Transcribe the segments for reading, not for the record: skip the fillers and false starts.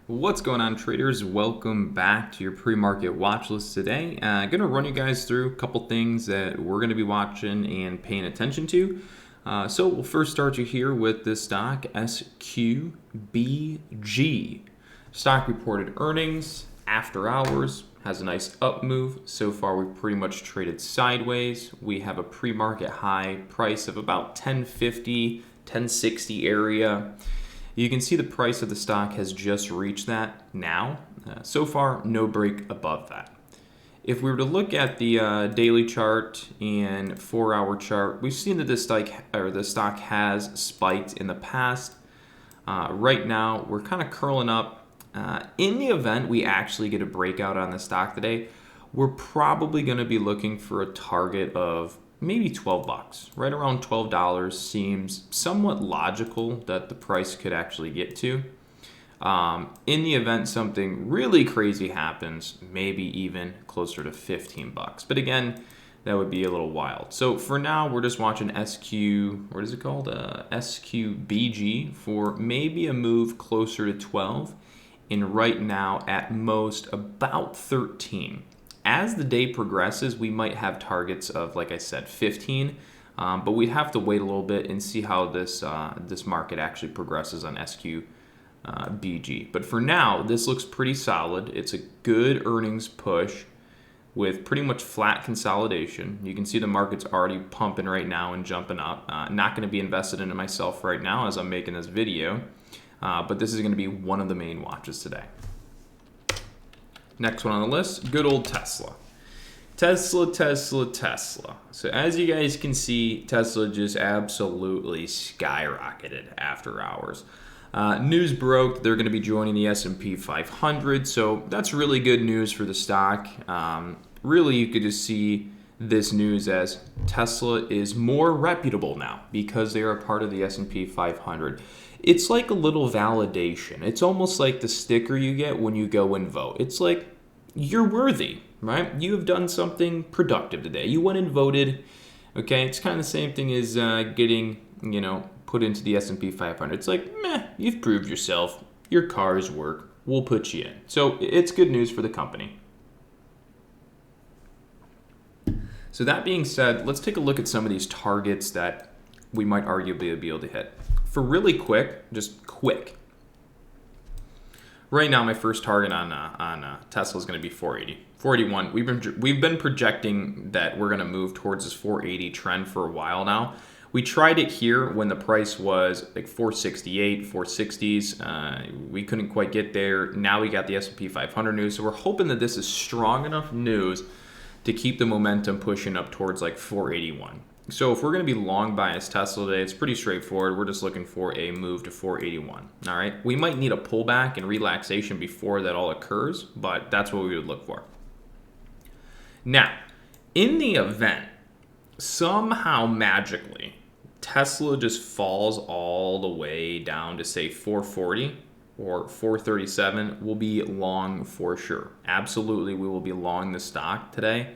What's going on, traders? Welcome back to your pre-market watch list today. I'm going to run you guys through a couple things that we're going to be watching and paying attention to. So we'll first start you here with this stock, SQBG. Stock reported earnings after hours, has a nice up move. So far, we've pretty much traded sideways. We have a pre-market high price of about 1050, 1060 area. You can see the price of the stock has just reached that now. So far, no break above that. If we were to look at the daily chart and 4-hour chart, we've seen that the stock has spiked in the past. Right now, we're kind of curling up. In the event we actually get a breakout on the stock today, we're probably going to be looking for a target of maybe $12. Right around $12 seems somewhat logical that the price could actually get to. In the event something really crazy happens, maybe even closer to $15. But again, that would be a little wild. So for now, we're just watching SQBG for maybe a move closer to 12. And right now, at most, about 13. As the day progresses, we might have targets of, like I said, 15, but we'd have to wait a little bit and see how this market actually progresses on SQBG. But for now, this looks pretty solid. It's a good earnings push with pretty much flat consolidation. You can see the market's already pumping right now and jumping up. Not going to be invested into myself right now as I'm making this video, but this is going to be one of the main watches today. Next one on the list, good old Tesla. Tesla. So as you guys can see, Tesla just absolutely skyrocketed after hours. News broke they're going to be joining the S&P 500, so that's really good news for the stock. Really, you could just see this news as Tesla is more reputable now because they are a part of the S&P 500. It's like a little validation. It's almost like the sticker you get when you go and vote. It's like you're worthy, right? You have done something productive today. You went and voted. Okay, it's kind of the same thing as getting, put into the S&P 500. It's like, meh, you've proved yourself. Your cars work. We'll put you in. So it's good news for the company. So that being said, let's take a look at some of these targets that we might arguably be able to hit. For really quick, just quick. Right now, my first target on Tesla is going to be 480. 481. We've been projecting that we're going to move towards this 480 trend for a while now. We tried it here when the price was like 468, 460s. We couldn't quite get there. Now we got the S&P 500 news, so we're hoping that this is strong enough news to keep the momentum pushing up towards like 481. So if we're going to be long bias Tesla today, it's pretty straightforward. We're just looking for a move to 481. All right. We might need a pullback and relaxation before that all occurs, but that's what we would look for. Now, in the event, somehow magically, Tesla just falls all the way down to say 440 or 437, we'll be long for sure. Absolutely, we will be long the stock today.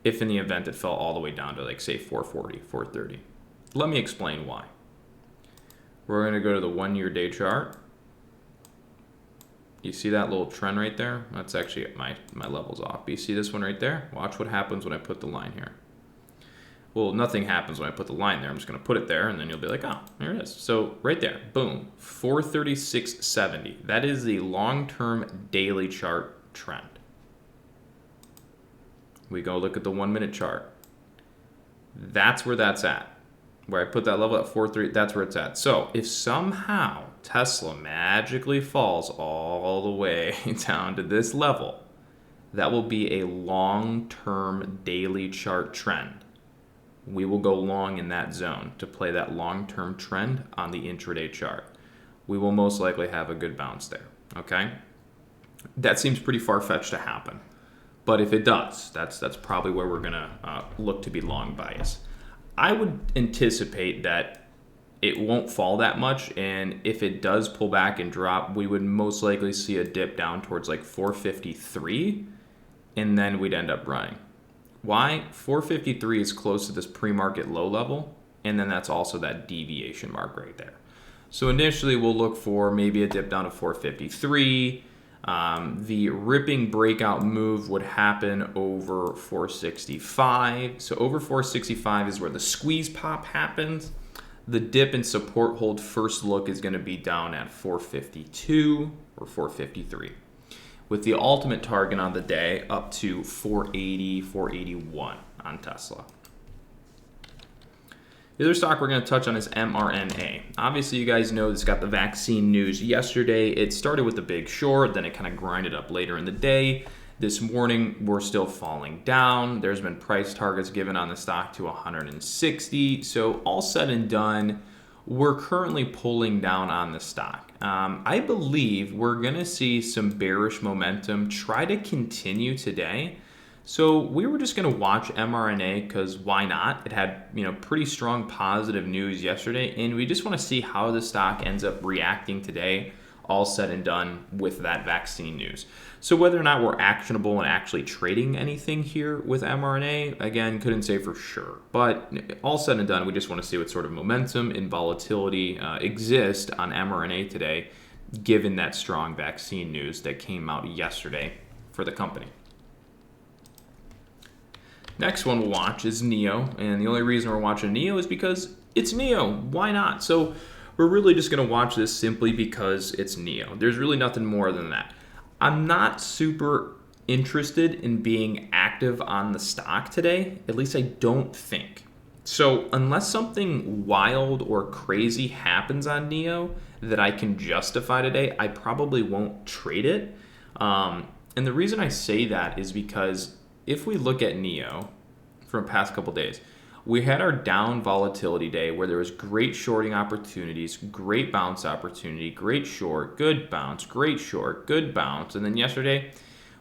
If in the event it fell all the way down to like say 440, 430. Let me explain why. We're going to go to the 1-year day chart. You see that little trend right there? That's actually my levels off. But you see this one right there? Watch what happens when I put the line here. Well, nothing happens when I put the line there. I'm just going to put it there, and then you'll be like, oh, there it is. So right there, boom, 436.70. That is the long-term daily chart trend. We go look at the 1-minute chart. That's where that's at. Where I put that level at 4.3, that's where it's at. So if somehow Tesla magically falls all the way down to this level, that will be a long-term daily chart trend. We will go long in that zone to play that long-term trend on the intraday chart. We will most likely have a good bounce there, okay? That seems pretty far-fetched to happen. But if it does, that's probably where we're going to look to be long bias. I would anticipate that it won't fall that much, and if it does pull back and drop, we would most likely see a dip down towards like 453, and then we'd end up running. Why? 453 is close to this pre-market low level, and then that's also that deviation mark right there. So initially we'll look for maybe a dip down to 453. The ripping breakout move would happen over 465. So over 465 is where the squeeze pop happens. The dip and support hold first look is going to be down at 452 or 453, with the ultimate target on the day up to 480, 481 on Tesla. The other stock we're going to touch on is MRNA. Obviously, you guys know this got the vaccine news yesterday. It started with the big short, then it kind of grinded up later in the day. This morning, we're still falling down. There's been price targets given on the stock to 160. So all said and done, we're currently pulling down on the stock. I believe we're going to see some bearish momentum try to continue today. So we were just going to watch MRNA because why not? It had pretty strong positive news yesterday, and we just want to see how the stock ends up reacting today, all said and done with that vaccine news. So whether or not we're actionable and actually trading anything here with MRNA, again, couldn't say for sure. But all said and done, we just want to see what sort of momentum and volatility exist on MRNA today, given that strong vaccine news that came out yesterday for the company. Next one we'll watch is NEO, and the only reason we're watching NEO is because it's NEO. Why not? So we're really just going to watch this simply because it's NEO. There's really nothing more than that. I'm not super interested in being active on the stock today, at least I don't think. So unless something wild or crazy happens on NEO that I can justify today, I probably won't trade it. And the reason I say that is because if we look at NEO from the past couple days, we had our down volatility day where there was great shorting opportunities, great bounce opportunity, great short, good bounce, great short, good bounce. And then yesterday,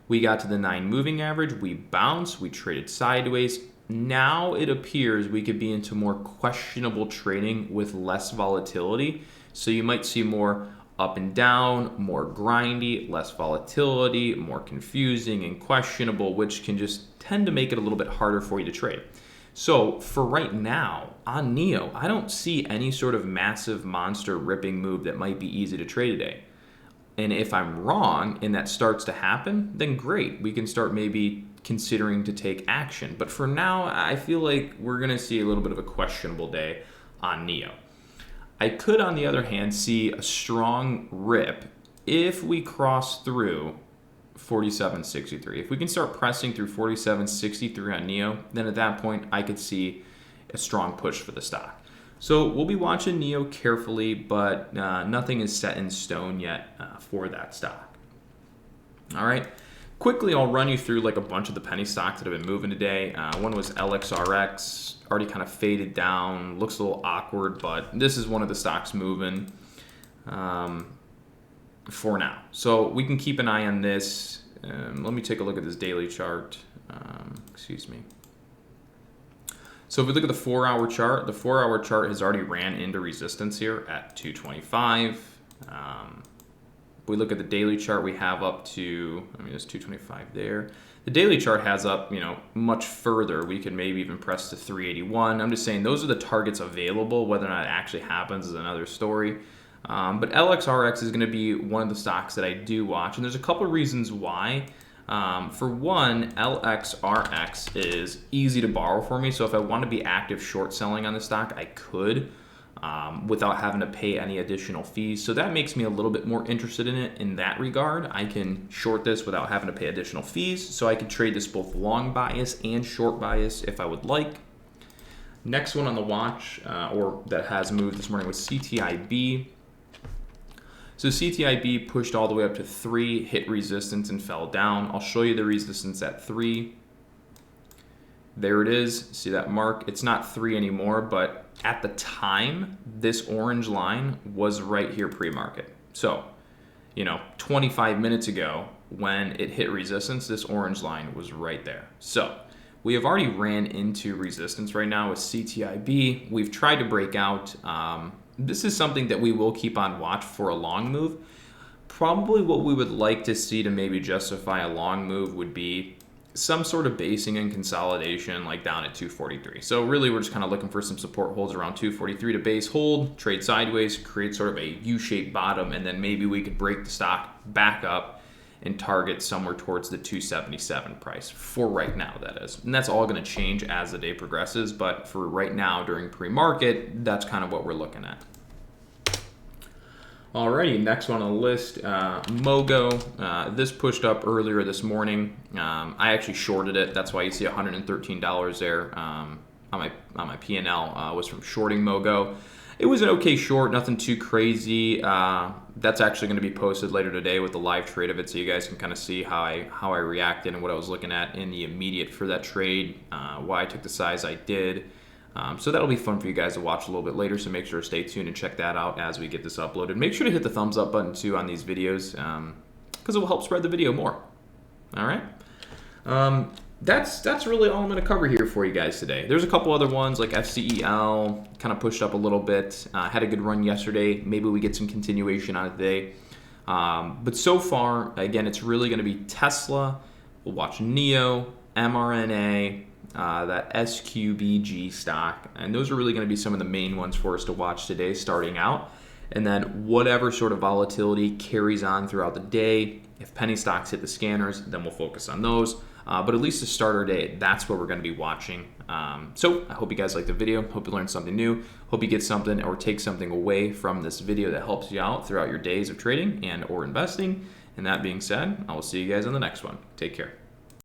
we got to the 9 moving average, we bounced, we traded sideways. Now it appears we could be into more questionable trading with less volatility. So you might see more up and down, more grindy, less volatility, more confusing and questionable, which can just tend to make it a little bit harder for you to trade. So for right now on NEO, I don't see any sort of massive monster ripping move that might be easy to trade today. And if I'm wrong and that starts to happen, then great. We can start maybe considering to take action. But for now, I feel like we're going to see a little bit of a questionable day on NEO. I could, on the other hand, see a strong rip if we cross through 47.63. If we can start pressing through 47.63 on NEO, then at that point I could see a strong push for the stock. So we'll be watching NEO carefully, but nothing is set in stone yet for that stock. All right. Quickly, I'll run you through like a bunch of the penny stocks that have been moving today. One was LXRX, already kind of faded down, looks a little awkward, but this is one of the stocks moving for now. So we can keep an eye on this. Let me take a look at this daily chart. Excuse me. So if we look at the 4-hour chart, the 4-hour chart has already ran into resistance here at 225. If we look at the daily chart, we have up to, there's 225 there. The daily chart has up, much further. We can maybe even press to 381. I'm just saying those are the targets available. Whether or not it actually happens is another story. But LXRX is going to be one of the stocks that I do watch, and there's a couple of reasons why. For one, LXRX is easy to borrow for me, so if I want to be active short selling on the stock, I could without having to pay any additional fees. So that makes me a little bit more interested in it in that regard. I can short this without having to pay additional fees, so I can trade this both long bias and short bias if I would like. Next one on the watch, or that has moved this morning, was CTIB. So CTIB pushed all the way up to 3, hit resistance and fell down. I'll show you the resistance at 3. There it is. See that mark? It's not 3 anymore, but at the time, this orange line was right here pre-market. So, 25 minutes ago, when it hit resistance, this orange line was right there. So we have already ran into resistance right now with CTIB. We've tried to break out. This is something that we will keep on watch for a long move. Probably what we would like to see to maybe justify a long move would be some sort of basing and consolidation like down at 243. So really we're just kind of looking for some support holds around 243 to base hold, trade sideways, create sort of a U-shaped bottom, and then maybe we could break the stock back up and target somewhere towards the 277 price for right now, that is. And that's all going to change as the day progresses, but for right now during pre-market, that's kind of what we're looking at. Alrighty, next one on the list, Mogo. This pushed up earlier this morning. I actually shorted it. That's why you see $113 there on my P&L was from shorting Mogo. It was an okay short, nothing too crazy. That's actually going to be posted later today with the live trade of it, so you guys can kind of see how I reacted and what I was looking at in the immediate for that trade, why I took the size I did. So that'll be fun for you guys to watch a little bit later, so make sure to stay tuned and check that out as we get this uploaded. Make sure to hit the thumbs up button too on these videos because it will help spread the video more. All right. That's really all I'm going to cover here for you guys today. There's a couple other ones like FCEL, kind of pushed up a little bit. Had a good run yesterday. Maybe we get some continuation on it today. But so far, again, it's really going to be Tesla. We'll watch NEO, MRNA, that SQBG stock. And those are really going to be some of the main ones for us to watch today starting out. And then whatever sort of volatility carries on throughout the day. If penny stocks hit the scanners, then we'll focus on those. But at least to start our day, that's what we're going to be watching. So I hope you guys liked the video. Hope you learned something new. Hope you get something or take something away from this video that helps you out throughout your days of trading and or investing. And that being said, I will see you guys on the next one. Take care.